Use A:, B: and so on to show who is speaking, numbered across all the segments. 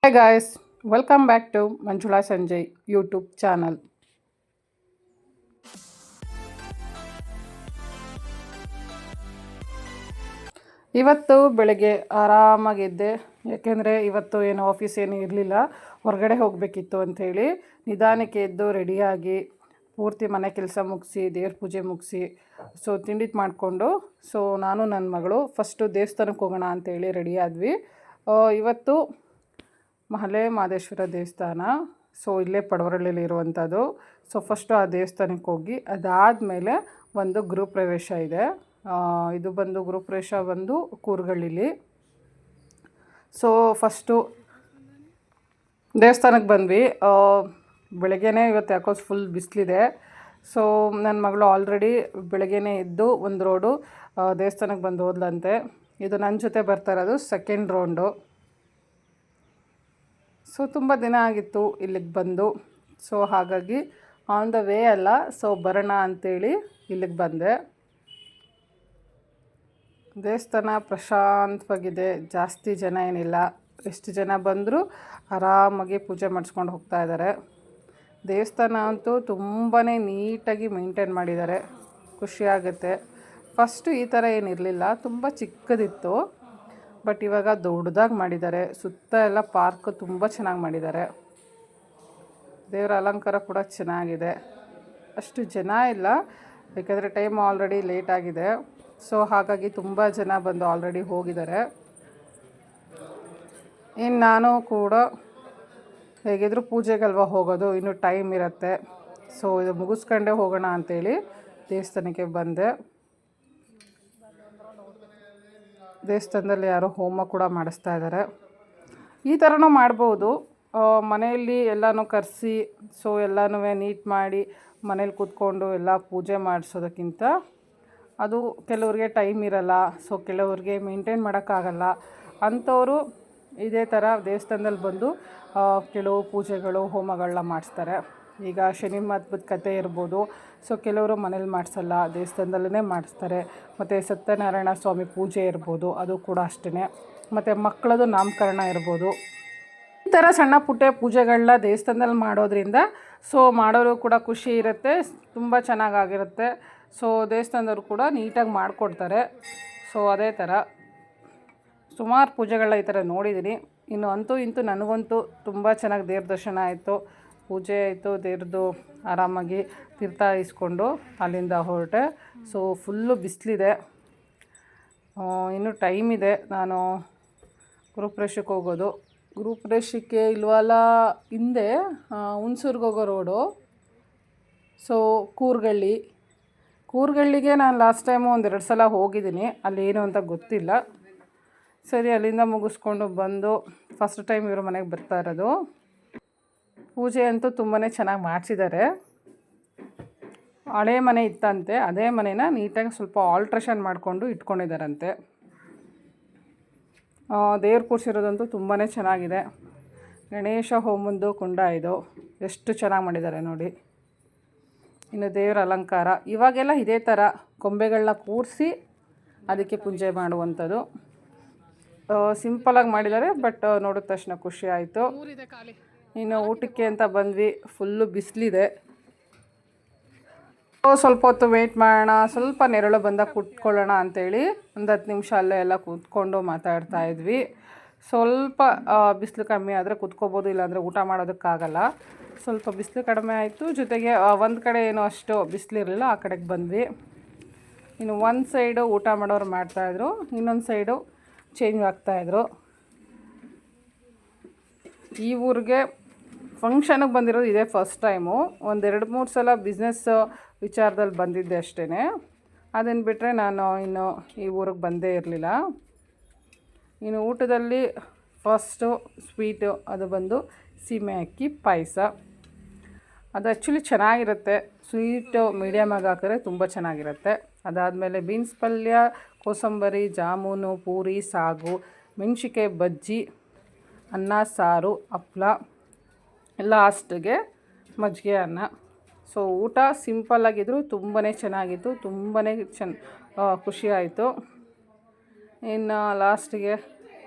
A: Hi guys, welcome back to Manjula Sanjay YouTube channel. ಇವತ್ತು ಬೆಳಗ್ಗೆ ಆರಾಮಾಗಿದ್ದೆ. ಯಾಕೆಂದರೆ ಇವತ್ತು ಏನು ಆಫೀಸ್ ಏನು ಇರಲಿಲ್ಲ, ಹೊರಗಡೆ ಹೋಗಬೇಕಿತ್ತು ಅಂಥೇಳಿ ನಿಧಾನಕ್ಕೆ ಎದ್ದು ರೆಡಿಯಾಗಿ ಪೂರ್ತಿ ಮನೆ ಕೆಲಸ ಮುಗಿಸಿ ದೇವ್ರ ಪೂಜೆ ಮುಗಿಸಿ ತಿಂಡಿ ಮಾಡಿಕೊಂಡು ನಾನು ನನ್ನ ಮಗಳು ಫಸ್ಟು ದೇವಸ್ಥಾನಕ್ಕೆ ಹೋಗೋಣ ಅಂಥೇಳಿ ರೆಡಿ ಆದ್ವಿ. ಇವತ್ತು ಮಹಲೆ ಮಹದೇಶ್ವರ ದೇವಸ್ಥಾನ, ಇಲ್ಲೇ ಪಡವರಳ್ಳಿಲಿ ಇರುವಂಥದ್ದು. ಫಸ್ಟು ಆ ದೇವಸ್ಥಾನಕ್ಕೆ ಹೋಗಿ ಅದಾದಮೇಲೆ ಒಂದು ಗೃಹಪ್ರವೇಶ ಇದೆ. ಇದು ಬಂದು ಗೃಹಪ್ರವೇಶ ಬಂದು ಕೂರ್ಗಳ್ಳಿಲಿ. ಫಸ್ಟು ದೇವಸ್ಥಾನಕ್ಕೆ ಬಂದ್ವಿ. ಬೆಳಗ್ಗೆನೇ ಇವತ್ತು ಯಾಕೋ ಫುಲ್ ಬಿಸಿಲಿದೆ. ನನ್ನ ಮಗಳು ಆಲ್ರೆಡಿ ಬೆಳಗ್ಗೆನೇ ಎದ್ದು ಒಂದು ರೋಡು ದೇವಸ್ಥಾನಕ್ಕೆ ಬಂದು ಹೋದ್ಲಂತೆ. ಇದು ನನ್ನ ಜೊತೆ ಬರ್ತಾ ಇರೋದು ಸೆಕೆಂಡ್ ರೌಂಡು. ತುಂಬ ದಿನ ಆಗಿತ್ತು ಇಲ್ಲಿಗೆ ಬಂದು. ಹಾಗಾಗಿ ಆನ್ ದ ವೇ ಅಲ್ಲ, ಬರೋಣ ಅಂಥೇಳಿ ಇಲ್ಲಿಗೆ ಬಂದೆ. ದೇವಸ್ಥಾನ ಪ್ರಶಾಂತವಾಗಿದೆ, ಜಾಸ್ತಿ ಜನ ಏನಿಲ್ಲ. ಎಷ್ಟು ಜನ ಬಂದರೂ ಆರಾಮಾಗಿ ಪೂಜೆ ಮಾಡಿಸ್ಕೊಂಡು ಹೋಗ್ತಾ ಇದ್ದಾರೆ. ದೇವಸ್ಥಾನ ಅಂತೂ ತುಂಬಾ ನೀಟಾಗಿ ಮೇಂಟೈನ್ ಮಾಡಿದ್ದಾರೆ, ಖುಷಿಯಾಗುತ್ತೆ. ಫಸ್ಟು ಈ ಥರ ಏನಿರಲಿಲ್ಲ, ತುಂಬ ಚಿಕ್ಕದಿತ್ತು. ಬಟ್ ಇವಾಗ ದೊಡ್ಡದಾಗಿ ಮಾಡಿದ್ದಾರೆ. ಸುತ್ತ ಎಲ್ಲ ಪಾರ್ಕ್ ತುಂಬ ಚೆನ್ನಾಗಿ ಮಾಡಿದ್ದಾರೆ. ದೇವರ ಅಲಂಕಾರ ಕೂಡ ಚೆನ್ನಾಗಿದೆ. ಅಷ್ಟು ಜನ ಇಲ್ಲ, ಯಾಕೆಂದರೆ ಟೈಮ್ ಆಲ್ರೆಡಿ ಲೇಟ್ ಆಗಿದೆ. ಹಾಗಾಗಿ ತುಂಬ ಜನ ಬಂದು ಆಲ್ರೆಡಿ ಹೋಗಿದ್ದಾರೆ. ಇನ್ನು ನಾನು ಕೂಡ ಹೇಗಿದ್ದರೂ ಪೂಜೆಗಲ್ವ ಹೋಗೋದು, ಇನ್ನೂ ಟೈಮ್ ಇರುತ್ತೆ. ಇದು ಮುಗಿಸ್ಕೊಂಡೇ ಹೋಗೋಣ ಅಂಥೇಳಿ ದೇವಸ್ಥಾನಕ್ಕೆ ಬಂದೆ. ದೇವಸ್ಥಾನದಲ್ಲಿ ಯಾರೋ ಹೋಮ ಕೂಡ ಮಾಡಿಸ್ತಾ ಇದ್ದಾರೆ. ಈ ಥರನೂ ಮಾಡ್ಬೋದು. ಮನೆಯಲ್ಲಿ ಎಲ್ಲನೂ ಕರೆಸಿ ಎಲ್ಲನೂ ನೀಟ್ ಮಾಡಿ ಮನೇಲಿ ಕೂತ್ಕೊಂಡು ಎಲ್ಲ ಪೂಜೆ ಮಾಡಿಸೋದಕ್ಕಿಂತ ಅದು ಕೆಲವ್ರಿಗೆ ಟೈಮ್ ಇರಲ್ಲ, ಕೆಲವ್ರಿಗೆ ಮೇಂಟೈನ್ ಮಾಡೋಕ್ಕಾಗಲ್ಲ. ಅಂಥವರು ಇದೇ ಥರ ದೇವಸ್ಥಾನದಲ್ಲಿ ಬಂದು ಕೆಲವು ಪೂಜೆಗಳು ಹೋಮಗಳನ್ನ ಮಾಡಿಸ್ತಾರೆ. ಈಗ ಶನಿ ಮಹತ್ವದ ಕಥೆ ಇರ್ಬೋದು. ಕೆಲವರು ಮನೇಲಿ ಮಾಡಿಸಲ್ಲ, ದೇವಸ್ಥಾನದಲ್ಲೇ ಮಾಡಿಸ್ತಾರೆ. ಮತ್ತು ಸತ್ಯನಾರಾಯಣ ಸ್ವಾಮಿ ಪೂಜೆ ಇರ್ಬೋದು, ಅದು ಕೂಡ ಅಷ್ಟೇ. ಮತ್ತು ಮಕ್ಕಳದು ನಾಮಕರಣ ಇರ್ಬೋದು. ಈ ಥರ ಸಣ್ಣ ಪುಟ್ಟ ಪೂಜೆಗಳನ್ನ ದೇವಸ್ಥಾನದಲ್ಲಿ ಮಾಡೋದ್ರಿಂದ ಮಾಡೋರು ಕೂಡ ಖುಷಿ ಇರುತ್ತೆ, ತುಂಬ ಚೆನ್ನಾಗಾಗಿರುತ್ತೆ. ದೇವಸ್ಥಾನದವ್ರು ಕೂಡ ನೀಟಾಗಿ ಮಾಡಿಕೊಡ್ತಾರೆ. ಅದೇ ಥರ ಸುಮಾರು ಪೂಜೆಗಳನ್ನ ಈ ಥರ ನೋಡಿದ್ದೀನಿ. ಇನ್ನು ಅಂತೂ ಇಂತೂ ನನಗಂತೂ ತುಂಬ ಚೆನ್ನಾಗಿ ದೇವ್ರ ದರ್ಶನ ಆಯಿತು, ಪೂಜೆ ಆಯಿತು, ದೇವ್ರದ್ದು ಆರಾಮಾಗಿ ತೀರ್ಥ ಇಸ್ಕೊಂಡು ಅಲ್ಲಿಂದ ಹೊರಟೆ. ಫುಲ್ಲು ಬಿಸಿಲಿದೆ, ಇನ್ನೂ ಟೈಮ್ ಇದೆ. ನಾನು ಗೃಹಪ್ರವೇಶಕ್ಕೆ ಹೋಗೋದು. ಗೃಹಪ್ರವೇಶಕ್ಕೆ ಇಲ್ವಲ್ಲ, ಹಿಂದೆ ಹುಣಸೂರ್ಗೆ ಹೋಗೋ ರೋಡು. ಕೂರ್ಗಳ್ಳಿಗೆ ನಾನು ಲಾಸ್ಟ್ ಟೈಮು 1-2 ಸಲ ಹೋಗಿದ್ದೀನಿ. ಅಲ್ಲೇನು ಅಂತ ಗೊತ್ತಿಲ್ಲ. ಸರಿ, ಅಲ್ಲಿಂದ ಮುಗಿಸ್ಕೊಂಡು ಬಂದು ಫಸ್ಟ್ ಟೈಮ್ ಇವ್ರ ಮನೆಗೆ ಬರ್ತಾ ಇರೋದು. ಪೂಜೆ ಅಂತೂ ತುಂಬಾ ಚೆನ್ನಾಗಿ ಮಾಡಿಸಿದ್ದಾರೆ. ಹಳೆ ಮನೆ ಇತ್ತಂತೆ, ಅದೇ ಮನೇನ ನೀಟಾಗಿ ಸ್ವಲ್ಪ ಆಲ್ಟ್ರೇಷನ್ ಮಾಡಿಕೊಂಡು ಇಟ್ಕೊಂಡಿದ್ದಾರಂತೆ. ದೇವ್ರು ಕೂರಿಸಿರೋದಂತೂ ತುಂಬಾ ಚೆನ್ನಾಗಿದೆ. ಗಣೇಶ ಹೋಮಂದು ಕುಂಡ ಇದು, ಎಷ್ಟು ಚೆನ್ನಾಗಿ ಮಾಡಿದ್ದಾರೆ ನೋಡಿ. ಇನ್ನು ದೇವರ ಅಲಂಕಾರ ಇವಾಗೆಲ್ಲ ಇದೇ ಥರ ಕೊಂಬೆಗಳನ್ನ ಕೂರಿಸಿ ಅದಕ್ಕೆ ಪೂಜೆ ಮಾಡುವಂಥದ್ದು. ಸಿಂಪಲಾಗಿ ಮಾಡಿದ್ದಾರೆ, ಬಟ್ ನೋಡಿದ ತಕ್ಷಣ ಖುಷಿ ಆಯಿತು. ಇನ್ನು ಊಟಕ್ಕೆ ಅಂತ ಬಂದ್ವಿ. ಫುಲ್ಲು ಬಿಸಿಲಿದೆ. ಸ್ವಲ್ಪ ಹೊತ್ತು ವೆಯ್ಟ್ ಮಾಡೋಣ, ಸ್ವಲ್ಪ ನೆರಳು ಬಂದಾಗ ಕೂತ್ಕೊಳ್ಳೋಣ ಅಂಥೇಳಿ ಒಂದು 10 ನಿಮಿಷ ಅಲ್ಲೇ ಎಲ್ಲ ಕೂತ್ಕೊಂಡು ಮಾತಾಡ್ತಾ ಇದ್ವಿ. ಸ್ವಲ್ಪ ಬಿಸಿಲು ಕಮ್ಮಿ ಆದರೆ ಕೂತ್ಕೋಬೋದು, ಇಲ್ಲಾಂದರೆ ಊಟ ಮಾಡೋದಕ್ಕಾಗಲ್ಲ. ಸ್ವಲ್ಪ ಬಿಸಿಲು ಕಡಿಮೆ ಆಯಿತು. ಜೊತೆಗೆ ಒಂದು ಕಡೆ ಏನೋ ಅಷ್ಟು ಬಿಸಿಲಿರಲಿಲ್ಲ, ಆ ಕಡೆಗೆ ಬಂದ್ವಿ. ಇನ್ನು ಒಂದು ಸೈಡು ಊಟ ಮಾಡೋರು ಮಾಡ್ತಾಯಿದ್ರು, ಇನ್ನೊಂದು ಸೈಡು ಚೇಂಜ್ ಆಗ್ತಾಯಿದ್ರು. ಈ ಊರಿಗೆ ಫಂಕ್ಷನಿಗೆ ಬಂದಿರೋದು ಇದೇ ಫಸ್ಟ್ ಟೈಮು. 1-2-3 ಸಲ ಬಿಸ್ನೆಸ್ ವಿಚಾರದಲ್ಲಿ ಬಂದಿದ್ದೆ ಅಷ್ಟೇ. ಅದನ್ನು ಬಿಟ್ಟರೆ ನಾನು ಇನ್ನು ಈ ಊರಿಗೆ ಬಂದೇ ಇರಲಿಲ್ಲ. ಇನ್ನು ಊಟದಲ್ಲಿ ಫಸ್ಟು ಸ್ವೀಟು, ಅದು ಬಂದು ಸೀಮೆ ಅಕ್ಕಿ ಪಾಯಸ. ಅದು ಆ್ಯಕ್ಚುಲಿ ಚೆನ್ನಾಗಿರುತ್ತೆ. ಸ್ವೀಟು ಮೀಡಿಯಮಾಗಿ ಹಾಕಿದ್ರೆ ತುಂಬ ಚೆನ್ನಾಗಿರುತ್ತೆ. ಅದಾದಮೇಲೆ ಬೀನ್ಸ್ ಪಲ್ಯ, ಕೋಸಂಬರಿ, ಜಾಮೂನು, ಪೂರಿ, ಸಾಗು, ಮೆಣಸಿನ್ಕಾಯಿ ಬಜ್ಜಿ, ಅನ್ನ ಸಾರು, ಹಪ್ಪಳ, ಲಾಸ್ಟಿಗೆ ಮಜ್ಜಿಗೆ ಅನ್ನ. ಊಟ ಸಿಂಪಲ್ಲಾಗಿದ್ದರೂ ತುಂಬಾ ಚೆನ್ನಾಗಿತ್ತು, ತುಂಬಾ ಖುಷಿಯಾಯಿತು. ಇನ್ನು ಲಾಸ್ಟಿಗೆ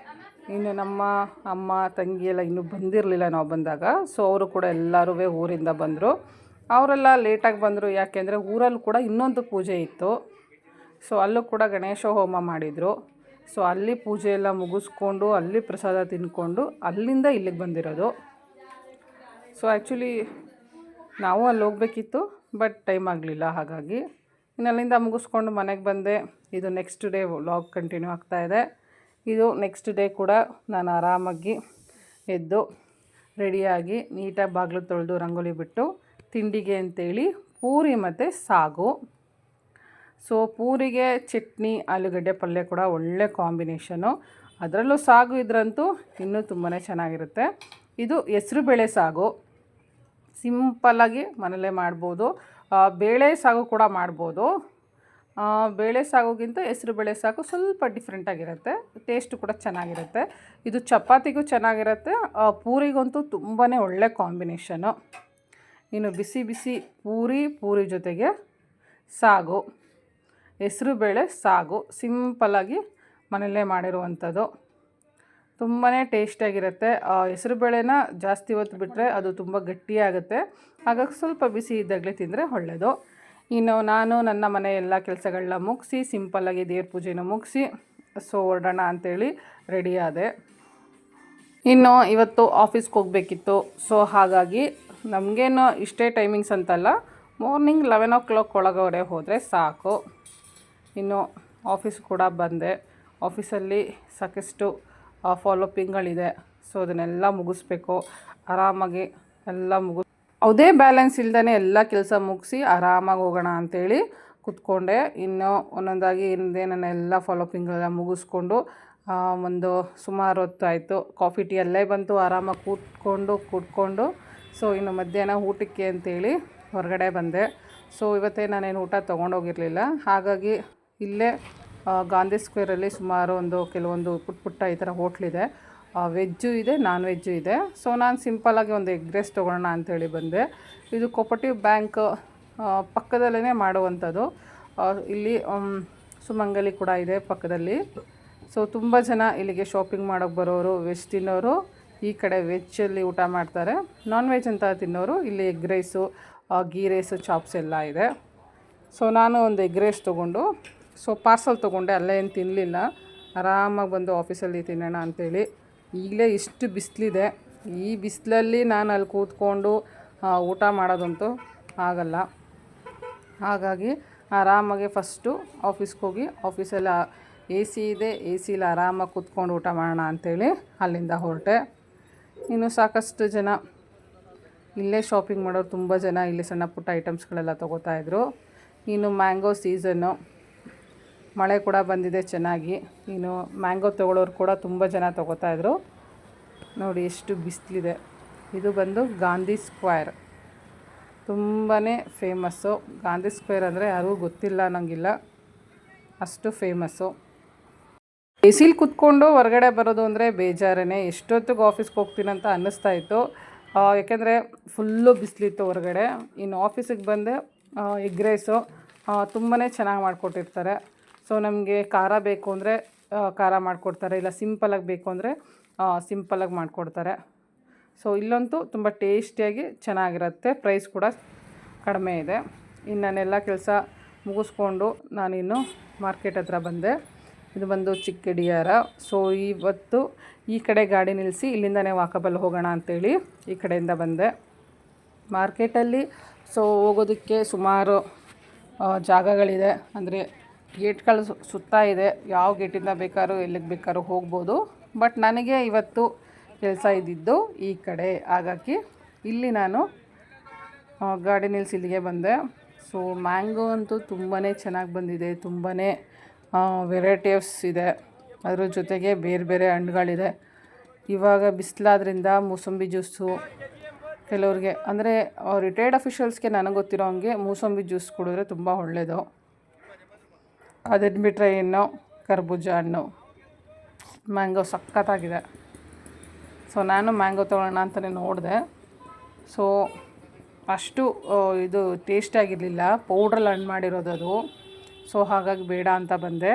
A: ಇನ್ನು ನಮ್ಮ ಅಮ್ಮ ತಂಗಿ ಎಲ್ಲ ಇನ್ನೂ ಬಂದಿರಲಿಲ್ಲ ನಾವು ಬಂದಾಗ. ಸೊ ಅವರು ಕೂಡ ಎಲ್ಲರೂ ಊರಿಂದ ಬಂದರು. ಅವರೆಲ್ಲ ಲೇಟಾಗಿ ಬಂದರು, ಯಾಕೆಂದರೆ ಊರಲ್ಲಿ ಕೂಡ ಇನ್ನೊಂದು ಪೂಜೆ ಇತ್ತು. ಸೊ ಅಲ್ಲೂ ಕೂಡ ಗಣೇಶ ಹೋಮ ಮಾಡಿದರು. ಸೊ ಅಲ್ಲಿ ಪೂಜೆ ಎಲ್ಲ ಮುಗಿಸ್ಕೊಂಡು ಅಲ್ಲಿ ಪ್ರಸಾದ ತಿಂದ್ಕೊಂಡು ಅಲ್ಲಿಂದ ಇಲ್ಲಿಗೆ ಬಂದಿರೋದು. ಸೊ ಆ್ಯಕ್ಚುಲಿ ನಾವು ಅಲ್ಲಿ ಹೋಗಬೇಕಿತ್ತು, ಬಟ್ ಟೈಮ್ ಆಗಲಿಲ್ಲ. ಹಾಗಾಗಿ ಇನ್ನು ಅಲ್ಲಿಂದ ಮುಗಿಸ್ಕೊಂಡು ಮನೆಗೆ ಬಂದೆ. ಇದು ನೆಕ್ಸ್ಟ್ ಡೇ ವ್ಲಾಗ್ ಕಂಟಿನ್ಯೂ ಆಗ್ತಾಯಿದೆ. ಇದು ನೆಕ್ಸ್ಟ್ ಡೇ ಕೂಡ ನಾನು ಆರಾಮಾಗಿ ಎದ್ದು ರೆಡಿಯಾಗಿ ನೀಟಾಗಿ ಬಾಗಿಲು ತೊಳೆದು ರಂಗೋಲಿ ಬಿಟ್ಟು ತಿಂಡಿಗೆ ಅಂತೇಳಿ ಪೂರಿ ಮತ್ತು ಸಾಗು. ಸೊ ಪೂರಿಗೆ ಚಟ್ನಿ ಆಲೂಗಡ್ಡೆ ಪಲ್ಯ ಕೂಡ ಒಳ್ಳೆ ಕಾಂಬಿನೇಷನು. ಅದರಲ್ಲೂ ಸಾಗು ಇದ್ರಂತೂ ಇನ್ನೂ ತುಂಬಾ ಚೆನ್ನಾಗಿರುತ್ತೆ. ಇದು ಹೆಸ್ರುಬೇಳೆ ಸಾಗು, ಸಿಂಪಲ್ಲಾಗಿ ಮನೇಲೇ ಮಾಡ್ಬೋದು. ಬೇಳೆ ಸಾಗು ಕೂಡ ಮಾಡ್ಬೋದು. ಬೇಳೆ ಸಾಗುಗಿಂತ ಹೆಸ್ರುಬೇಳೆ ಸಾಗು ಸ್ವಲ್ಪ ಡಿಫ್ರೆಂಟಾಗಿರುತ್ತೆ, ಟೇಸ್ಟು ಕೂಡ ಚೆನ್ನಾಗಿರುತ್ತೆ. ಇದು ಚಪಾತಿಗೂ ಚೆನ್ನಾಗಿರುತ್ತೆ, ಪೂರಿಗಂತೂ ತುಂಬಾ ಒಳ್ಳೆ ಕಾಂಬಿನೇಷನು. ಇನ್ನು ಬಿಸಿ ಬಿಸಿ ಪೂರಿ ಜೊತೆಗೆ ಸಾಗು, ಹೆಸ್ರುಬೇಳೆ ಸಾಗು ಸಿಂಪಲ್ಲಾಗಿ ಮನೆಯಲ್ಲೇ ಮಾಡಿರುವಂಥದ್ದು. ತುಂಬಾ ಟೇಸ್ಟಿಯಾಗಿರುತ್ತೆ. ಹೆಸ್ರುಬೇಳೆನ ಜಾಸ್ತಿ ಹೊತ್ತು ಬಿಟ್ಟರೆ ಅದು ತುಂಬ ಗಟ್ಟಿಯಾಗುತ್ತೆ. ಹಾಗಾಗಿ ಸ್ವಲ್ಪ ಬಿಸಿ ಇದ್ದಾಗಲೇ ತಿಂದರೆ ಒಳ್ಳೆಯದು. ಇನ್ನು ನಾನು ನನ್ನ ಮನೆ ಎಲ್ಲ ಕೆಲಸಗಳನ್ನ ಮುಗಿಸಿ ಸಿಂಪಲ್ಲಾಗಿ ದೇವ್ರ ಪೂಜೆನ ಮುಗಿಸಿ ಸೊ ಹೊರಡೋಣ ಅಂಥೇಳಿ ರೆಡಿ ಆದೆ. ಇನ್ನು ಇವತ್ತು ಆಫೀಸ್ಗೆ ಹೋಗಬೇಕಿತ್ತು. ಸೊ ಹಾಗಾಗಿ ನಮಗೇನು ಇಷ್ಟೇ ಟೈಮಿಂಗ್ಸ್ ಅಂತಲ್ಲ, ಮಾರ್ನಿಂಗ್ 11 o'clock ಒಳಗಡೆ ಹೋದರೆ ಸಾಕು. ಇನ್ನು ಆಫೀಸ್ ಕೂಡ ಬಂದೆ. ಆಫೀಸಲ್ಲಿ ಸಾಕಷ್ಟು ಫಾಲೋಪಿಂಗ್ಗಳಿದೆ. ಸೊ ಅದನ್ನೆಲ್ಲ ಮುಗಿಸ್ಬೇಕು. ಆರಾಮಾಗಿ ಎಲ್ಲ ಯಾವುದೇ ಬ್ಯಾಲೆನ್ಸ್ ಇಲ್ದೇ ಎಲ್ಲ ಕೆಲಸ ಮುಗಿಸಿ ಆರಾಮಾಗಿ ಹೋಗೋಣ ಅಂಥೇಳಿ ಕೂತ್ಕೊಂಡೆ. ಇನ್ನು ಒಂದೊಂದಾಗಿ ನನ್ನ ಫಾಲೋಪಿಂಗೆಲ್ಲ ಮುಗಿಸ್ಕೊಂಡು ಒಂದು ಸುಮಾರು ಹೊತ್ತು ಆಯಿತು. ಕಾಫಿ ಟೀ ಅಲ್ಲೇ ಬಂತು, ಆರಾಮಾಗಿ ಕೂತ್ಕೊಂಡು ಸೊ ಇನ್ನು ಮಧ್ಯಾಹ್ನ ಊಟಕ್ಕೆ ಅಂತೇಳಿ ಹೊರಗಡೆ ಬಂದೆ. ಸೊ ಇವತ್ತೇ ನಾನೇನು ಊಟ ತೊಗೊಂಡೋಗಿರಲಿಲ್ಲ. ಹಾಗಾಗಿ ಇಲ್ಲೇ ಗಾಂಧಿ ಸ್ಕ್ವೇರಲ್ಲಿ ಸುಮಾರು ಕೆಲವೊಂದು ಪುಟ್ಟ ಈ ಥರ ಹೋಟ್ಲಿದೆ. ವೆಜ್ಜು ಇದೆ, ನಾನ್ ವೆಜ್ಜು ಇದೆ. ಸೊ ನಾನು ಸಿಂಪಲ್ಲಾಗಿ ಒಂದು ಎಗ್ ರೈಸ್ ತೊಗೊಳ್ಳೋಣ ಅಂಥೇಳಿ ಬಂದೆ. ಇದು ಕೋಪರೇಟಿವ್ ಬ್ಯಾಂಕ್ ಪಕ್ಕದಲ್ಲೇ ಮಾಡುವಂಥದ್ದು. ಇಲ್ಲಿ ಸುಮಂಗಲಿ ಕೂಡ ಇದೆ ಪಕ್ಕದಲ್ಲಿ. ಸೊ ತುಂಬ ಜನ ಇಲ್ಲಿಗೆ ಶಾಪಿಂಗ್ ಮಾಡೋಕ್ಕೆ ಬರೋರು, ವೆಜ್ ತಿನ್ನೋರು ಈ ಕಡೆ ವೆಜ್ಜಲ್ಲಿ ಊಟ ಮಾಡ್ತಾರೆ. ನಾನ್ ವೆಜ್ ಅಂತ ತಿನ್ನೋರು ಇಲ್ಲಿ egg rice, ghee rice, chops ಎಲ್ಲ ಇದೆ. ಸೊ ನಾನು ಒಂದು ಎಗ್ ರೈಸ್ ತೊಗೊಂಡು ಸೊ ಪಾರ್ಸಲ್ ತೊಗೊಂಡೆ. ಅಲ್ಲೇ ಏನು ತಿನ್ನಲಿಲ್ಲ, ಆರಾಮಾಗಿ ಬಂದು ಆಫೀಸಲ್ಲಿ ತಿನ್ನೋಣ ಅಂಥೇಳಿ. ಈಗಲೇ ಇಷ್ಟು ಬಿಸಿಲಿದೆ, ಈ ಬಿಸಿಲಲ್ಲಿ ನಾನು ಅಲ್ಲಿ ಕೂತ್ಕೊಂಡು ಊಟ ಮಾಡೋದಂತೂ ಆಗಲ್ಲ. ಹಾಗಾಗಿ ಆರಾಮಾಗಿ ಫಸ್ಟು ಆಫೀಸ್ಗೆ ಹೋಗಿ ಆಫೀಸಲ್ಲಿ ಎ ಸಿ ಇದೆ, ಎ ಸಿಲಿ ಆರಾಮಾಗಿ ಕೂತ್ಕೊಂಡು ಊಟ ಮಾಡೋಣ ಅಂಥೇಳಿ ಅಲ್ಲಿಂದ ಹೊರಟೆ. ಇನ್ನು ಸಾಕಷ್ಟು ಜನ ಇಲ್ಲೇ ಶಾಪಿಂಗ್ ಮಾಡೋರು ತುಂಬ ಜನ ಇಲ್ಲಿ ಸಣ್ಣ ಪುಟ್ಟ ಐಟಮ್ಸ್ಗಳೆಲ್ಲ ತೊಗೋತಾಯಿದ್ರು. ಇನ್ನು ಮ್ಯಾಂಗೋ ಸೀಸನ್ನು, ಮಳೆ ಕೂಡ ಬಂದಿದೆ ಚೆನ್ನಾಗಿ. ಇನ್ನು ಮ್ಯಾಂಗೋ ತೊಗೊಳ್ಳೋರು ಕೂಡ ತುಂಬ ಜನ ತೊಗೋತಾಯಿದ್ರು. ನೋಡಿ ಎಷ್ಟು ಬಿಸಿಲಿದೆ. ಇದು ಬಂದು ಗಾಂಧಿ ಸ್ಕ್ವೇರ್, ತುಂಬಾ ಫೇಮಸ್ಸು. ಗಾಂಧಿ ಸ್ಕ್ವೇರ್ ಅಂದರೆ ಯಾರಿಗೂ ಗೊತ್ತಿಲ್ಲ ಅನ್ನೋಂಗಿಲ್ಲ, ಅಷ್ಟು ಫೇಮಸ್ಸು. ಎ ಸಿಲಿ ಕೂತ್ಕೊಂಡು ಹೊರಗಡೆ ಬರೋದು ಅಂದರೆ ಬೇಜಾರೇ. ಎಷ್ಟೊತ್ತಿಗೆ ಆಫೀಸ್ಗೆ ಹೋಗ್ತೀನಂತ ಅನ್ನಿಸ್ತಾಯಿತ್ತು, ಯಾಕೆಂದರೆ ಫುಲ್ಲು ಬಿಸಿಲಿತ್ತು ಹೊರಗಡೆ. ಇನ್ನು ಆಫೀಸಿಗೆ ಬಂದೆ. ಎಗ್ ರೈಸು ತುಂಬಾ ಚೆನ್ನಾಗಿ ಮಾಡಿಕೊಟ್ಟಿರ್ತಾರೆ. ಸೊ ನಮಗೆ ಖಾರ ಬೇಕು ಅಂದರೆ ಖಾರ ಮಾಡಿಕೊಡ್ತಾರೆ, ಇಲ್ಲ ಸಿಂಪಲಾಗಿ ಬೇಕು ಅಂದರೆ ಸಿಂಪಲಾಗಿ ಮಾಡಿಕೊಡ್ತಾರೆ. ಸೊ ಇಲ್ಲಂತೂ ತುಂಬ ಟೇಸ್ಟಿಯಾಗಿ ಚೆನ್ನಾಗಿರುತ್ತೆ, ಪ್ರೈಸ್ ಕೂಡ ಕಡಿಮೆ ಇದೆ. ಇನ್ನು ನಾನೆಲ್ಲ ಕೆಲಸ ಮುಗಿಸ್ಕೊಂಡು ನಾನಿನ್ನು ಮಾರ್ಕೆಟ್ ಹತ್ರ ಬಂದೆ. ಇದು ಬಂದು ಚಿಕ್ಕಡಿಯಾರ. ಸೊ ಇವತ್ತು ಈ ಕಡೆ ಗಾಡಿ ನಿಲ್ಲಿಸಿ ಇಲ್ಲಿಂದನೇ ವಾಕಬಲ್ ಹೋಗೋಣ ಅಂಥೇಳಿ ಈ ಕಡೆಯಿಂದ ಬಂದೆ. ಮಾರ್ಕೆಟಲ್ಲಿ ಸೊ ಹೋಗೋದಕ್ಕೆ ಸುಮಾರು ಜಾಗಗಳಿದೆ, ಅಂದರೆ ಗೇಟ್ಗಳು ಸುತ್ತ ಇದೆ. ಯಾವ ಗೇಟಿಂದ ಬೇಕಾದ್ರೂ ಎಲ್ಲಿಗೆ ಬೇಕಾದ್ರೂ ಹೋಗ್ಬೋದು. ಬಟ್ ನನಗೆ ಇವತ್ತು ಕೆಲಸ ಇದ್ದಿದ್ದು ಈ ಕಡೆ, ಹಾಗಾಗಿ ಇಲ್ಲಿ ನಾನು ಗಾಡಿ ನಿಲ್ಲಿಸಿ ಇಲ್ಲಿಗೆ ಬಂದೆ. ಸೊ ಮ್ಯಾಂಗೋ ಅಂತೂ ತುಂಬಾ ಚೆನ್ನಾಗಿ ಬಂದಿದೆ, ತುಂಬಾ ವೆರೈಟೀಸ್ ಇದೆ. ಅದ್ರ ಜೊತೆಗೆ ಬೇರೆ ಬೇರೆ ಹಣ್ಣುಗಳಿದೆ. ಇವಾಗ ಬಿಸಿಲಾದ್ರಿಂದ ಮೂಸಂಬಿ ಜ್ಯೂಸು ಕೆಲವ್ರಿಗೆ, ಅಂದರೆ ರಿಟೈರ್ಡ್ ಅಫಿಷಿಯಲ್ಸ್ಗೆ ನನಗೆ ಗೊತ್ತಿರೋ ಹಂಗೆ ಮೂಸಂಬಿ ಜ್ಯೂಸ್ ಕುಡಿದ್ರೆ ತುಂಬ ಒಳ್ಳೆಯದು. ಅದನ್ನು ಬಿಟ್ಟರೆ ಇನ್ನು ಕರ್ಬೂಜ ಹಣ್ಣು, ಮ್ಯಾಂಗೋ ಸಖತ್ತಾಗಿದೆ. ಸೊ ನಾನು ಮ್ಯಾಂಗೋ ತೊಗೊಳ್ಳೋಣ ಅಂತಲೇ ನೋಡಿದೆ. ಸೊ ಅಷ್ಟು ಇದು ಟೇಸ್ಟಾಗಿರಲಿಲ್ಲ, ಪೌಡ್ರಲ್ಲಿ ಹಣ್ಣು ಮಾಡಿರೋದು ಅದು. ಸೊ ಹಾಗಾಗಿ ಬೇಡ ಅಂತ ಬಂದೆ.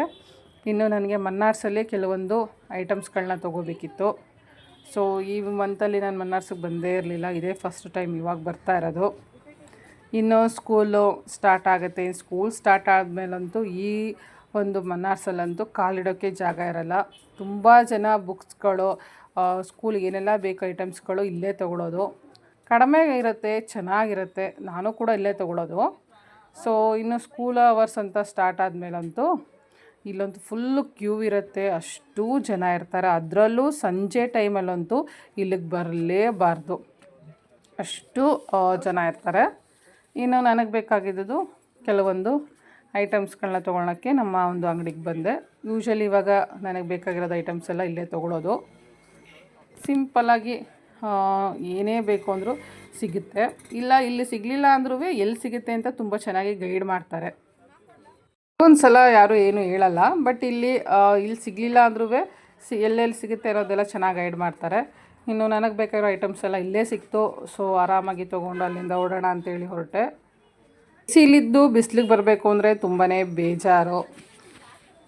A: ಇನ್ನು ನನಗೆ ಮನ್ನಾರ್ಸಲ್ಲಿ ಕೆಲವೊಂದು ಐಟಮ್ಸ್ಗಳನ್ನ ತೊಗೋಬೇಕಿತ್ತು. ಸೊ ಈ ಮಂತಲ್ಲಿ ನಾನು ಮನ್ನಾರ್ಸಿಗೆ ಬಂದೇ ಇರಲಿಲ್ಲ, ಇದೇ ಫಸ್ಟ್ ಟೈಮ್ ಇವಾಗ ಬರ್ತಾ ಇರೋದು. ಇನ್ನು ಸ್ಕೂಲು ಸ್ಟಾರ್ಟ್ ಆಗುತ್ತೆ. ಸ್ಕೂಲ್ ಸ್ಟಾರ್ಟ್ ಆದಮೇಲಂತೂ ಈ ಒಂದು ಮನ್ನಾರ್ಸಲ್ಲಂತೂ ಕಾಲಿಡೋಕ್ಕೆ ಜಾಗ ಇರಲ್ಲ. ತುಂಬ ಜನ ಬುಕ್ಸ್ಗಳು, ಸ್ಕೂಲಿಗೆ ಏನೆಲ್ಲ ಬೇಕು ಐಟಮ್ಸ್ಗಳು ಇಲ್ಲೇ ತೊಗೊಳೋದು. ಕಡಿಮೆ ಇರುತ್ತೆ, ಚೆನ್ನಾಗಿರುತ್ತೆ. ನಾನು ಕೂಡ ಇಲ್ಲೇ ತೊಗೊಳೋದು. ಸೊ ಇನ್ನು ಸ್ಕೂಲ್ ಅವರ್ಸ್ ಅಂತ ಸ್ಟಾರ್ಟ್ ಆದಮೇಲಂತೂ ಇಲ್ಲಂತೂ ಫುಲ್ಲು ಕ್ಯೂ ಇರುತ್ತೆ, ಅಷ್ಟೂ ಜನ ಇರ್ತಾರೆ. ಅದರಲ್ಲೂ ಸಂಜೆ ಟೈಮಲ್ಲಂತೂ ಇಲ್ಲಿಗೆ ಬರಲೇಬಾರ್ದು, ಅಷ್ಟು ಜನ ಇರ್ತಾರೆ. ಇನ್ನು ನನಗೆ ಬೇಕಾಗಿದ್ದು ಕೆಲವೊಂದು ಐಟಮ್ಸ್ಗಳನ್ನ ತೊಗೊಳಕ್ಕೆ ನಮ್ಮ ಒಂದು ಅಂಗಡಿಗೆ ಬಂದೆ. ಯೂಶ್ವಲಿ ಇವಾಗ ನನಗೆ ಬೇಕಾಗಿರೋದು ಐಟಮ್ಸ್ ಎಲ್ಲ ಇಲ್ಲೇ ತೊಗೊಳೋದು. ಸಿಂಪಲ್ಲಾಗಿ ಏನೇ ಬೇಕು ಅಂದರೂ ಸಿಗುತ್ತೆ. ಇಲ್ಲ ಇಲ್ಲಿ ಸಿಗಲಿಲ್ಲ ಅಂದ್ರೂ ಎಲ್ಲಿ ಸಿಗುತ್ತೆ ಅಂತ ತುಂಬ ಚೆನ್ನಾಗಿ ಗೈಡ್ ಮಾಡ್ತಾರೆ. ಒಂದು ಸಲ ಯಾರೂ ಏನೂ ಹೇಳಲ್ಲ, ಬಟ್ ಇಲ್ಲಿ ಸಿಗಲಿಲ್ಲ ಅಂದ್ರೂ ಎಲ್ಲೆಲ್ಲಿ ಸಿಗುತ್ತೆ ಇರೋದೆಲ್ಲ ಚೆನ್ನಾಗಿ ಗೈಡ್ ಮಾಡ್ತಾರೆ. ಇನ್ನು ನನಗೆ ಬೇಕಾಗಿರೋ ಐಟಮ್ಸ್ ಎಲ್ಲ ಇಲ್ಲೇ ಸಿಕ್ತು. ಸೊ ಆರಾಮಾಗಿ ತೊಗೊಂಡು ಅಲ್ಲಿಂದ ಓಡೋಣ ಅಂತೇಳಿ ಹೊರಟೆ. ಇಲ್ಲಿದ್ದು ಬಿಸಿಲಿಗೆ ಬರಬೇಕು ಅಂದರೆ ತುಂಬಾ ಬೇಜಾರು.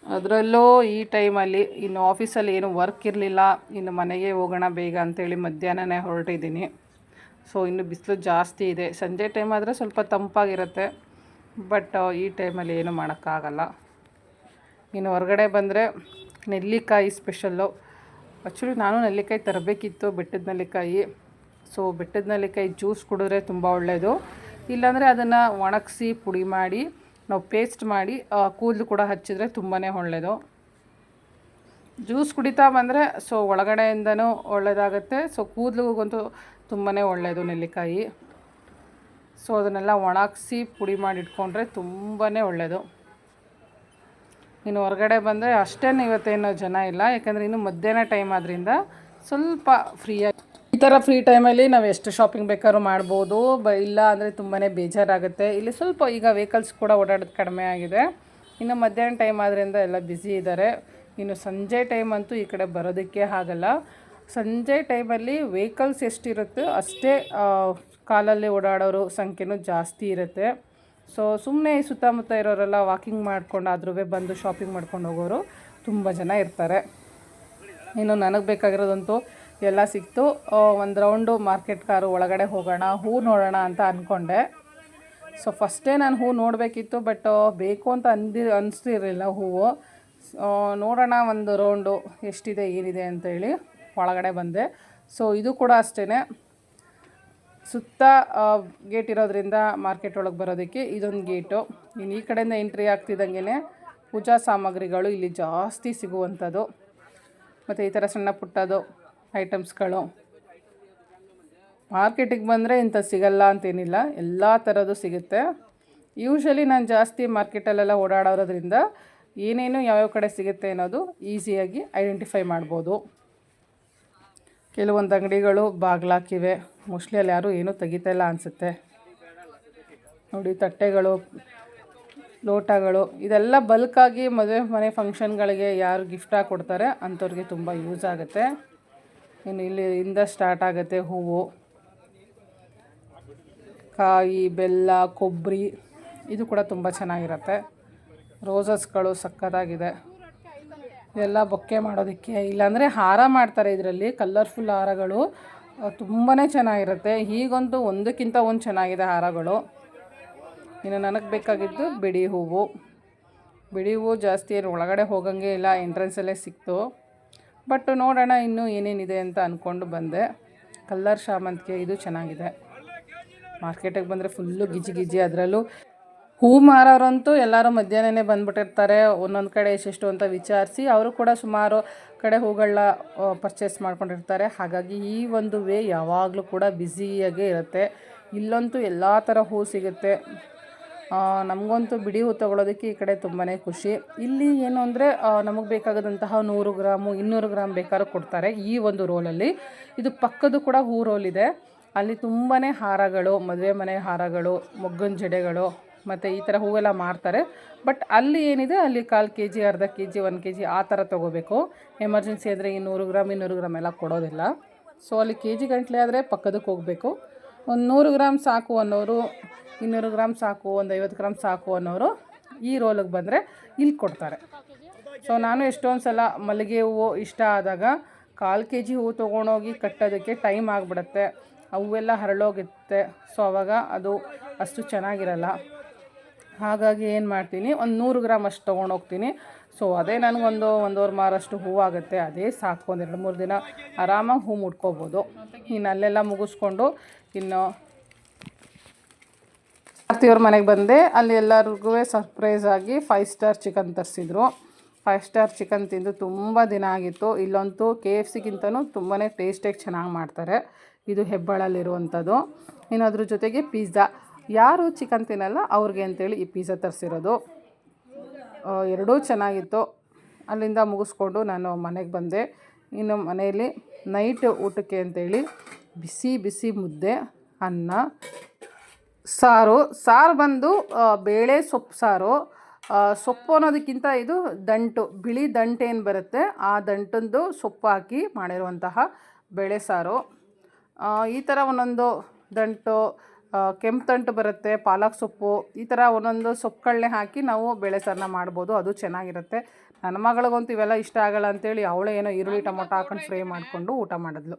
A: ಅದರಲ್ಲೂ ಈ ಟೈಮಲ್ಲಿ ಇನ್ನು ಆಫೀಸಲ್ಲಿ ಏನು ವರ್ಕ್ ಇರಲಿಲ್ಲ, ಇನ್ನು ಮನೆಗೆ ಹೋಗೋಣ ಬೇಗ ಅಂಥೇಳಿ ಮಧ್ಯಾಹ್ನನೇ ಹೊರಟಿದ್ದೀನಿ. ಸೊ ಇನ್ನು ಬಿಸಿಲು ಜಾಸ್ತಿ ಇದೆ. ಸಂಜೆ ಟೈಮ್ ಆದರೆ ಸ್ವಲ್ಪ ತಂಪಾಗಿರುತ್ತೆ, ಬಟ್ ಈ ಟೈಮಲ್ಲಿ ಏನೂ ಮಾಡೋಕ್ಕಾಗಲ್ಲ. ಇನ್ನು ಹೊರಗಡೆ ಬಂದರೆ ನೆಲ್ಲಿಕಾಯಿ ಸ್ಪೆಷಲ್ಲು. ಆ್ಯಕ್ಚುಲಿ ನಾನು ನೆಲ್ಲಿಕಾಯಿ ತರಬೇಕಿತ್ತು, ಬೆಟ್ಟದ ನೆಲ್ಲಿಕಾಯಿ. ಸೊ ಬೆಟ್ಟದ ನೆಲ್ಲಿಕಾಯಿ ಜ್ಯೂಸ್ ಕುಡಿದ್ರೆ ತುಂಬ ಒಳ್ಳೆಯದು. ಇಲ್ಲಾಂದರೆ ಅದನ್ನು ಒಣಗಿಸಿ ಪುಡಿ ಮಾಡಿ ನಾವು ಪೇಸ್ಟ್ ಮಾಡಿ ಕೂದಲು ಕೂಡ ಹಚ್ಚಿದ್ರೆ ತುಂಬಾ ಒಳ್ಳೆಯದು. ಜ್ಯೂಸ್ ಕುಡಿತಾ ಬಂದರೆ ಸೊ ಒಳಗಡೆಯಿಂದನೂ ಒಳ್ಳೆಯದಾಗುತ್ತೆ. ಸೊ ಕೂದಲಿಗಂತೂ ತುಂಬಾ ಒಳ್ಳೆಯದು ನೆಲ್ಲಿಕಾಯಿ. ಸೊ ಅದನ್ನೆಲ್ಲ ಒಣಗಿಸಿ ಪುಡಿ ಮಾಡಿ ಇಟ್ಕೊಂಡ್ರೆ ತುಂಬಾ ಒಳ್ಳೆಯದು. ಇನ್ನು ಹೊರಗಡೆ ಬಂದರೆ ಅಷ್ಟೇನು ಇವತ್ತೇನು ಜನ ಇಲ್ಲ, ಯಾಕಂದರೆ ಇನ್ನು ಮಧ್ಯಾಹ್ನ ಟೈಮ್ ಆದ್ದರಿಂದ ಸ್ವಲ್ಪ ಫ್ರೀಯಾಗಿ. ಈ ಥರ ಫ್ರೀ ಟೈಮಲ್ಲಿ ನಾವು ಎಷ್ಟು ಶಾಪಿಂಗ್ ಬೇಕಾದ್ರೂ ಮಾಡ್ಬೋದು. ಇಲ್ಲ ಅಂದರೆ ತುಂಬಾ ಬೇಜಾರಾಗುತ್ತೆ. ಇಲ್ಲಿ ಸ್ವಲ್ಪ ಈಗ ವೆಹಿಕಲ್ಸ್ ಕೂಡ ಓಡಾಡೋದು ಕಡಿಮೆ ಆಗಿದೆ. ಇನ್ನು ಮಧ್ಯಾಹ್ನ ಟೈಮ್ ಆದ್ದರಿಂದ ಎಲ್ಲ ಬ್ಯುಸಿ ಇದ್ದಾರೆ. ಇನ್ನು ಸಂಜೆ ಟೈಮ್ ಅಂತೂ ಈ ಕಡೆ ಬರೋದಕ್ಕೆ ಆಗಲ್ಲ. ಸಂಜೆ ಟೈಮಲ್ಲಿ ವೆಹಿಕಲ್ಸ್ ಎಷ್ಟಿರುತ್ತೋ ಅಷ್ಟೇ ಕಾಲಲ್ಲಿ ಓಡಾಡೋರು ಸಂಖ್ಯೆನೂ ಜಾಸ್ತಿ ಇರುತ್ತೆ. ಸೊ ಸುಮ್ಮನೆ ಸುತ್ತಮುತ್ತ ಇರೋರೆಲ್ಲ ವಾಕಿಂಗ್ ಮಾಡ್ಕೊಂಡಾದ್ರೂ ಬಂದು ಶಾಪಿಂಗ್ ಮಾಡ್ಕೊಂಡು ಹೋಗೋರು ತುಂಬ ಜನ ಇರ್ತಾರೆ. ಇನ್ನು ನನಗೆ ಬೇಕಾಗಿರೋದಂತೂ ಎಲ್ಲ ಸಿಕ್ತು. ಒಂದು ರೌಂಡು ಮಾರ್ಕೆಟ್ ಕಾರು ಒಳಗಡೆ ಹೋಗೋಣ, ಹೂ ನೋಡೋಣ ಅಂತ ಅಂದ್ಕೊಂಡೆ. ಸೊ ಫಸ್ಟೇ ನಾನು ಹೂ ನೋಡಬೇಕಿತ್ತು, ಬಟ್ ಬೇಕು ಅಂತ ಅನಿಸ್ತಿರಲಿಲ್ಲ ಹೂವು. ನೋಡೋಣ ಒಂದು ರೌಂಡು ಎಷ್ಟಿದೆ ಏನಿದೆ ಅಂತೇಳಿ ಒಳಗಡೆ ಬಂದೆ. ಸೊ ಇದು ಕೂಡ ಅಷ್ಟೇ, ಸುತ್ತ ಗೇಟ್ ಇರೋದ್ರಿಂದ ಮಾರ್ಕೆಟ್ ಒಳಗೆ ಬರೋದಕ್ಕೆ ಇದೊಂದು ಗೇಟು. ಇನ್ನು ಈ ಕಡೆಯಿಂದ ಎಂಟ್ರಿ ಆಗ್ತಿದ್ದಂಗೆ ಪೂಜಾ ಸಾಮಗ್ರಿಗಳು ಇಲ್ಲಿ ಜಾಸ್ತಿ ಸಿಗುವಂಥದ್ದು. ಮತ್ತು ಈ ಥರ ಸಣ್ಣ ಪುಟ್ಟದು ಐಟಮ್ಸ್ಗಳು. ಮಾರ್ಕೆಟಿಗೆ ಬಂದರೆ ಇಂಥ ಸಿಗಲ್ಲ ಅಂತೇನಿಲ್ಲ, ಎಲ್ಲ ಥರದ್ದು ಸಿಗುತ್ತೆ. ಯೂಶ್ವಲಿ ನಾನು ಜಾಸ್ತಿ ಮಾರ್ಕೆಟಲ್ಲೆಲ್ಲ ಓಡಾಡೋದ್ರಿಂದ ಏನೇನು ಯಾವ್ಯಾವ ಕಡೆ ಸಿಗುತ್ತೆ ಅನ್ನೋದು ಈಸಿಯಾಗಿ ಐಡೆಂಟಿಫೈ ಮಾಡ್ಬೋದು. ಕೆಲವೊಂದು ಅಂಗಡಿಗಳು ಬಾಗಿಲಾಕಿವೆ, ಮೋಸ್ಟ್ಲಿ ಅಲ್ಲಿ ಯಾರೂ ಏನೂ ತೆಗಿತಾಯಿಲ್ಲ ಅನಿಸುತ್ತೆ. ನೋಡಿ, ತಟ್ಟೆಗಳು, ಲೋಟಗಳು, ಇದೆಲ್ಲ ಬಲ್ಕಾಗಿ ಮದುವೆ ಮನೆ ಫಂಕ್ಷನ್ಗಳಿಗೆ ಯಾರು ಗಿಫ್ಟಾಗಿ ಕೊಡ್ತಾರೆ ಅಂಥವ್ರಿಗೆ ತುಂಬ ಯೂಸ್ ಆಗುತ್ತೆ. ಇನ್ನು ಇಲ್ಲಿಂದ ಸ್ಟಾರ್ಟ್ ಆಗುತ್ತೆ ಹೂವು, ಕಾಯಿ, ಬೆಲ್ಲ, ಕೊಬ್ಬರಿ, ಇದು ಕೂಡ ತುಂಬ ಚೆನ್ನಾಗಿರುತ್ತೆ. ರೋಸಸ್ಗಳು ಸಕ್ಕತ್ತಾಗಿದೆ. ಇದೆಲ್ಲ ಬೊಕ್ಕೆ ಮಾಡೋದಕ್ಕೆ, ಇಲ್ಲಾಂದರೆ ಹಾರ ಮಾಡ್ತಾರೆ ಇದರಲ್ಲಿ. ಕಲರ್ಫುಲ್ ಹಾರಗಳು ತುಂಬಾ ಚೆನ್ನಾಗಿರುತ್ತೆ. ಹೀಗಂತೂ ಒಂದಕ್ಕಿಂತ ಒಂದು ಚೆನ್ನಾಗಿದೆ ಹಾರಗಳು. ಇನ್ನು ನನಗೆ ಬೇಕಾಗಿದ್ದು ಬಿಡಿ ಹೂವು. ಬಿಡಿ ಹೂವು ಜಾಸ್ತಿ ಏನು ಒಳಗಡೆ ಹೋಗೋಂಗೆ ಇಲ್ಲ, ಎಂಟ್ರೆನ್ಸಲ್ಲೇ ಸಿಕ್ತು. ಬಟ್ ನೋಡೋಣ ಇನ್ನೂ ಏನೇನಿದೆ ಅಂತ ಅಂದ್ಕೊಂಡು ಬಂದೆ. ಕಲ್ಲರ್ ಶಾಮಂತಿಗೆ ಇದು ಚೆನ್ನಾಗಿದೆ. ಮಾರ್ಕೆಟಿಗೆ ಬಂದರೆ ಫುಲ್ಲು ಗಿಜಿ. ಅದರಲ್ಲೂ ಹೂ ಮಾರೋರಂತೂ ಎಲ್ಲರೂ ಮಧ್ಯಾಹ್ನನೇ ಬಂದುಬಿಟ್ಟಿರ್ತಾರೆ. ಒಂದೊಂದು ಕಡೆ ಎಷ್ಟೆಷ್ಟು ಅಂತ ವಿಚಾರಿಸಿ ಅವರು ಕೂಡ ಸುಮಾರು ಕಡೆ ಹೂಗಳನ್ನ ಪರ್ಚೇಸ್ ಮಾಡ್ಕೊಂಡಿರ್ತಾರೆ. ಹಾಗಾಗಿ ಈ ಒಂದು ವೇ ಯಾವಾಗಲೂ ಕೂಡ ಬ್ಯುಸಿಯಾಗೇ ಇರುತ್ತೆ. ಇಲ್ಲಂತೂ ಎಲ್ಲ ಥರ ಹೂ ಸಿಗುತ್ತೆ. ನಮಗಂತೂ ಬಿಡಿ ಹೂ ತೊಗೊಳೋದಕ್ಕೆ ಈ ಕಡೆ ತುಂಬಾ ಖುಷಿ. ಇಲ್ಲಿ ಏನು ಅಂದರೆ ನಮಗೆ ಬೇಕಾಗದಂತಹ 100 ಗ್ರಾಮು 200 ಗ್ರಾಮ್ ಬೇಕಾದ್ರೂ ಕೊಡ್ತಾರೆ ಈ ಒಂದು ರೋಲಲ್ಲಿ. ಇದು ಪಕ್ಕದ್ದು ಕೂಡ ಹೂ ರೋಲ್ ಇದೆ. ಅಲ್ಲಿ ತುಂಬಾ ಹಾರಗಳು, ಮದುವೆ ಮನೆ ಹಾರಗಳು, ಮೊಗ್ಗಿನ ಜಡೆಗಳು ಮತ್ತು ಈ ಥರ ಹೂವೆಲ್ಲ ಮಾರ್ತಾರೆ. ಬಟ್ ಅಲ್ಲಿ ಏನಿದೆ, ಅಲ್ಲಿ 1/4 kg, ಅರ್ಧ kg, 1 kg ಆ ಥರ ತೊಗೋಬೇಕು. ಎಮರ್ಜೆನ್ಸಿ ಆದರೆ 100 ಗ್ರಾಮ್ 200 ಗ್ರಾಮ್ ಎಲ್ಲ ಕೊಡೋದಿಲ್ಲ. ಸೊ ಅಲ್ಲಿ kg ಗಂಟಲೆ ಆದರೆ ಪಕ್ಕದಕ್ಕೆ ಹೋಗಬೇಕು. ಒಂದು 100 ಗ್ರಾಮ್ ಸಾಕು ಅನ್ನೋರು, 200 ಗ್ರಾಮ್ ಸಾಕು, ಒಂದು 50 ಗ್ರಾಮ್ ಸಾಕು ಅನ್ನೋರು ಈ ರೋಲಿಗೆ ಬಂದರೆ ಇಲ್ಲಿ ಕೊಡ್ತಾರೆ. ಸೊ ನಾನು ಎಷ್ಟೊಂದು ಸಲ ಮಲ್ಲಿಗೆ ಹೂವು ಇಷ್ಟ ಆದಾಗ 1/4 kg ಹೂವು ತೊಗೊಂಡೋಗಿ ಕಟ್ಟೋದಕ್ಕೆ ಟೈಮ್ ಆಗಿಬಿಡುತ್ತೆ, ಹೂವೆಲ್ಲ ಹರಳೋಗುತ್ತೆ. ಸೊ ಆವಾಗ ಅದು ಅಷ್ಟು ಚೆನ್ನಾಗಿರಲ್ಲ. ಹಾಗಾಗಿ ಏನು ಮಾಡ್ತೀನಿ, ಒಂದು 100 ಗ್ರಾಮ್ ಅಷ್ಟು ತೊಗೊಂಡೋಗ್ತೀನಿ. ಸೊ ಅದೇ ನನಗೊಂದು 1.5 ಮಾರಷ್ಟು ಹೂವಾಗುತ್ತೆ, ಅದೇ ಸಾಕು. ಒಂದು 2-3 ದಿನ ಆರಾಮಾಗಿ ಹೂ ಮುಡ್ಕೋಬೋದು. ಇನ್ನು ಅಲ್ಲೆಲ್ಲ ಮುಗಿಸ್ಕೊಂಡು ಇನ್ನು ಆರ್ತಿಯವ್ರ ಮನೆಗೆ ಬಂದೆ. ಅಲ್ಲಿ ಎಲ್ಲರಿಗೂ ಸರ್ಪ್ರೈಸ್ ಆಗಿ 5 ಸ್ಟಾರ್ ಚಿಕನ್ ತರಿಸಿದ್ರು. 5 ಸ್ಟಾರ್ ಚಿಕನ್ ತಿಂದು ತುಂಬ ದಿನ ಆಗಿತ್ತು. ಇಲ್ಲಂತೂ KFCಗಿಂತನೂ ತುಂಬಾ ಟೇಸ್ಟಾಗಿ ಚೆನ್ನಾಗಿ ಮಾಡ್ತಾರೆ. ಇದು ಹೆಬ್ಬಾಳಲ್ಲಿರುವಂಥದ್ದು. ಇನ್ನು ಅದ್ರ ಜೊತೆಗೆ ಪಿಜ್ಜಾ, ಯಾರು ಚಿಕನ್ ತಿನ್ನಲ್ಲ ಅವ್ರಿಗೆ ಅಂತೇಳಿ ಈ ಪಿಜ್ಜಾ ತರಿಸಿರೋದು. ಎರಡೂ ಚೆನ್ನಾಗಿತ್ತು. ಅಲ್ಲಿಂದ ಮುಗಿಸ್ಕೊಂಡು ನಾನು ಮನೆಗೆ ಬಂದೆ. ಇನ್ನು ಮನೆಯಲ್ಲಿ ನೈಟ್ ಊಟಕ್ಕೆ ಅಂತೇಳಿ ಬಿಸಿ ಬಿಸಿ ಮುದ್ದೆ, ಅನ್ನ, ಸಾರು ಬಂದು ಬೇಳೆ ಸೊಪ್ಪು ಸಾರು. ಸೊಪ್ಪು ಅನ್ನೋದಕ್ಕಿಂತ ಇದು ದಂಟು, ಬಿಳಿ ದಂಟು ಏನು ಬರುತ್ತೆ ಆ ದಂಟಂದು ಸೊಪ್ಪು ಹಾಕಿ ಮಾಡಿರುವಂತಹ ಬೇಳೆ ಸಾರು. ಈ ಥರ ಒಂದೊಂದು ದಂಟು, ಕೆಂಪು ದಂಟು ಬರುತ್ತೆ, ಪಾಲಕ್ ಸೊಪ್ಪು, ಈ ಥರ ಒಂದೊಂದು ಸೊಪ್ಪುಗಳನ್ನೇ ಹಾಕಿ ನಾವು ಬೇಳೆ ಸಾರನ್ನ ಮಾಡ್ಬೋದು. ಅದು ಚೆನ್ನಾಗಿರುತ್ತೆ. ನನ್ನ ಮಗಳಿಗಂತೂ ಇವೆಲ್ಲ ಇಷ್ಟ ಆಗಲ್ಲ ಅಂತೇಳಿ ಅವಳೇ ಏನೋ ಈರುಳ್ಳಿ ಟೊಮೊಟೊ ಹಾಕೊಂಡು ಫ್ರೈ ಮಾಡಿಕೊಂಡು ಊಟ ಮಾಡಿದ್ಲು.